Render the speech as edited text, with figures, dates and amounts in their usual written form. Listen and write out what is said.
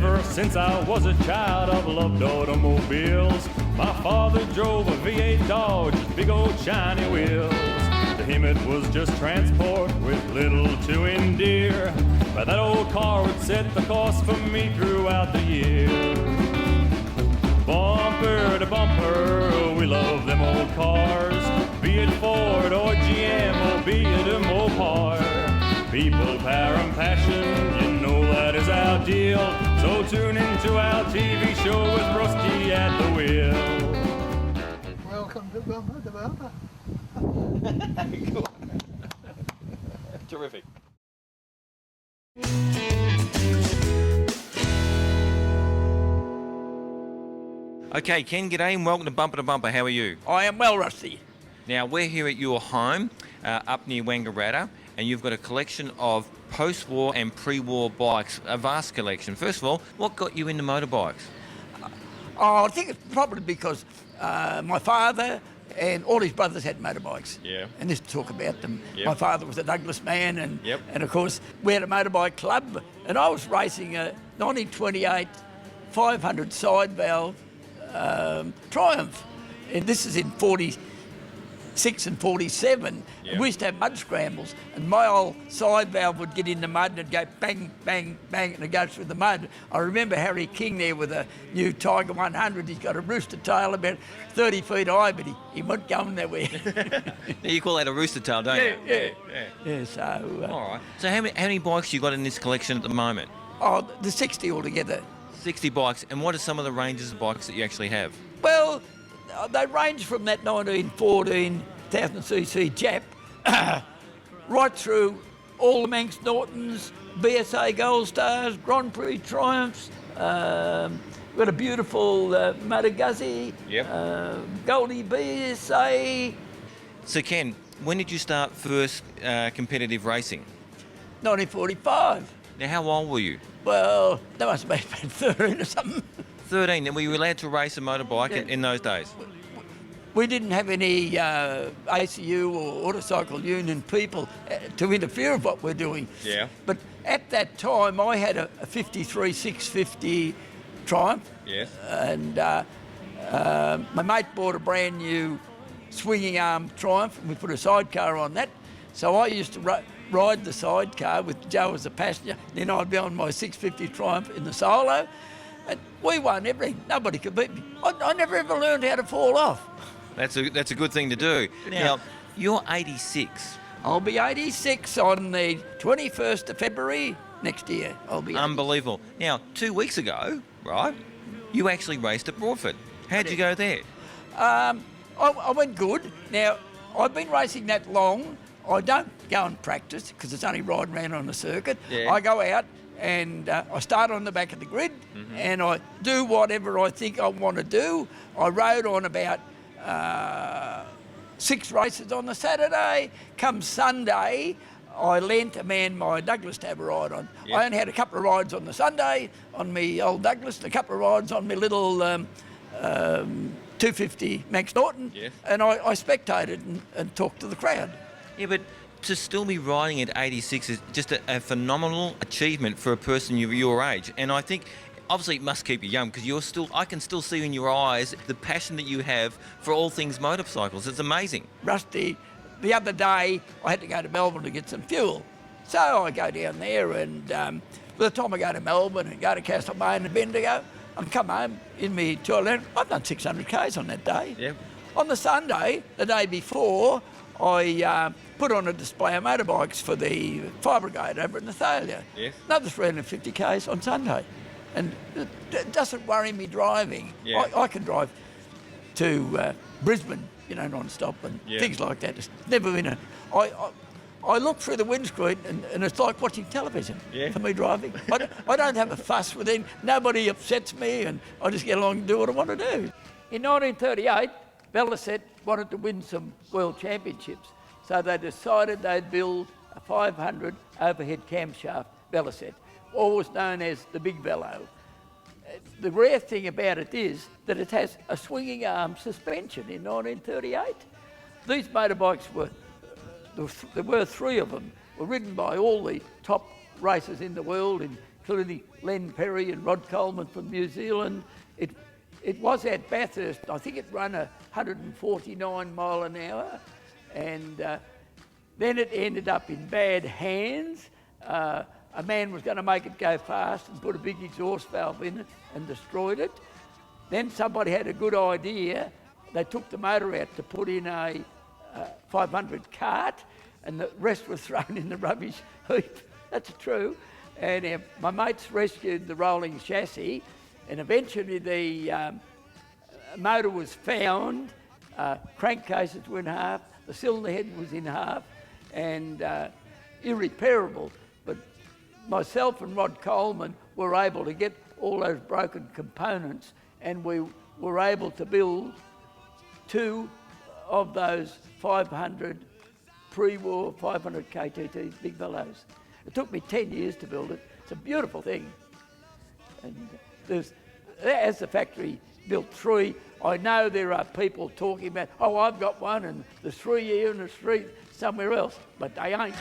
Ever since I was a child, I've loved automobiles. My father drove a V8 Dodge, big old shiny wheels. To him it was just transport with little to endear. But that old car would set the course for me throughout the year. Bumper to bumper, we love them old cars. Be it Ford or GM or be it a Mopar. People, power and passion, you know that is our deal. So tune into our TV show with Rusty at the wheel. Welcome to Bumper to Bumper. Cool. Terrific. Okay, Ken, g'day and welcome to Bumper. How are you? I am well, Rusty. Now, we're here at your home up near Wangaratta, and you've got a collection of post-war and pre-war bikes, a vast collection. First of all, what got you into motorbikes? I think it's probably because my father and all his brothers had motorbikes. Yeah. And let's talk about them. Yep. My father was a Douglas man, and Yep. and of course we had a motorbike club, and I was racing a 1928 500 side valve Triumph, and this is in 46 and 47. Yep. And we used to have mud scrambles, and my old side valve would get in the mud and it'd go bang, bang, bang, and it'd go through the mud. I remember Harry King there with a new Tiger 100. He's got a rooster tail about 30 feet high, but he wasn't going nowhere. Now, you call that a rooster tail, don't you? Yeah, so... All right. So how many bikes you got in this collection at the moment? The 60 altogether. 60 bikes. And what are some of the ranges of bikes that you actually have? Well, they range from that 1914 1000cc Jap right through all the Manx Nortons, BSA Gold Stars, Grand Prix Triumphs. We've got a beautiful Moto Guzzi, Yep. Goldie BSA. So, Ken, when did you start first competitive racing? 1945. Now, how old were you? Well, that must have been 13 or something. 13. And were you allowed to race a motorbike Yeah. in those days? We didn't have any ACU or Autocycle Union people to interfere with what we're doing. Yeah. But at that time, I had a 53 650 Triumph. Yes. And my mate bought a brand new swinging arm Triumph, and we put a sidecar on that. So I used to ride the sidecar with Joe as a passenger. Then I'd be on my 650 Triumph in the solo. And we won everything. Nobody could beat me. I never ever learned how to fall off. That's a good thing to do. Now, you're 86. I'll be 86 on the 21st of February next year. I'll be 86. Unbelievable. Now, 2 weeks ago, right, you actually raced at Broadford. How'd you go there? I went good. Now, I've been racing that long. I don't go and practice because it's only riding around on the circuit. Yeah. I go out and I start on the back of the grid, and I do whatever I think I want to do. I rode on about 6 races on the Saturday. Come Sunday, I lent a man my Douglas to have a ride on. Yeah. I only had a couple of rides on the Sunday on me old Douglas, and a couple of rides on my little 250 Manx Norton, Yes. and I spectated and talked to the crowd. Yeah, but to still be riding at 86 is just a phenomenal achievement for a person your age. And I think, obviously, it must keep you young because I can still see in your eyes the passion that you have for all things motorcycles. It's amazing. Rusty, the other day I had to go to Melbourne to get some fuel. So I go down there, and by the time I go to Melbourne and go to Castlemaine and Bendigo, I'm come home in my toilet. I've done 600 Ks on that day. Yep. On the Sunday, the day before, I put on a display of motorbikes for the fire brigade over in Nathalia. Yes. Another 350 Ks on Sunday. And it doesn't worry me driving. Yeah. I can drive to Brisbane, non-stop and Yeah. things like that. It's never been I look through the windscreen and it's like watching television for me driving. I don't have a fuss with it. Nobody upsets me, and I just get along and do what I want to do. In 1938, Velocet wanted to win some world championships, so they decided they'd build a 500 overhead camshaft Velocet, always known as the Big Velo. The rare thing about it is that it has a swinging arm suspension in 1938. These motorbikes there were 3 of them, were ridden by all the top racers in the world in including Len Perry and Rod Coleman from New Zealand. It was at Bathurst. I think it ran 149 mile an hour, and then it ended up in bad hands. A man was going to make it go fast and put a big exhaust valve in it and destroyed it. Then somebody had a good idea. They took the motor out to put in a 500 cart, and the rest was thrown in the rubbish heap. That's true. And my mates rescued the rolling chassis, and eventually the motor was found, crankcases were in half, the cylinder head was in half, and irreparable. But myself and Rod Coleman were able to get all those broken components, and we were able to build 2 of those 500 pre-war 500 KTTs, big fellows. It took me 10 years to build it. It's a beautiful thing. And as the factory built 3, I know there are people talking about, oh, I've got one, and there's 3 here and there's 3 somewhere else, but they ain't.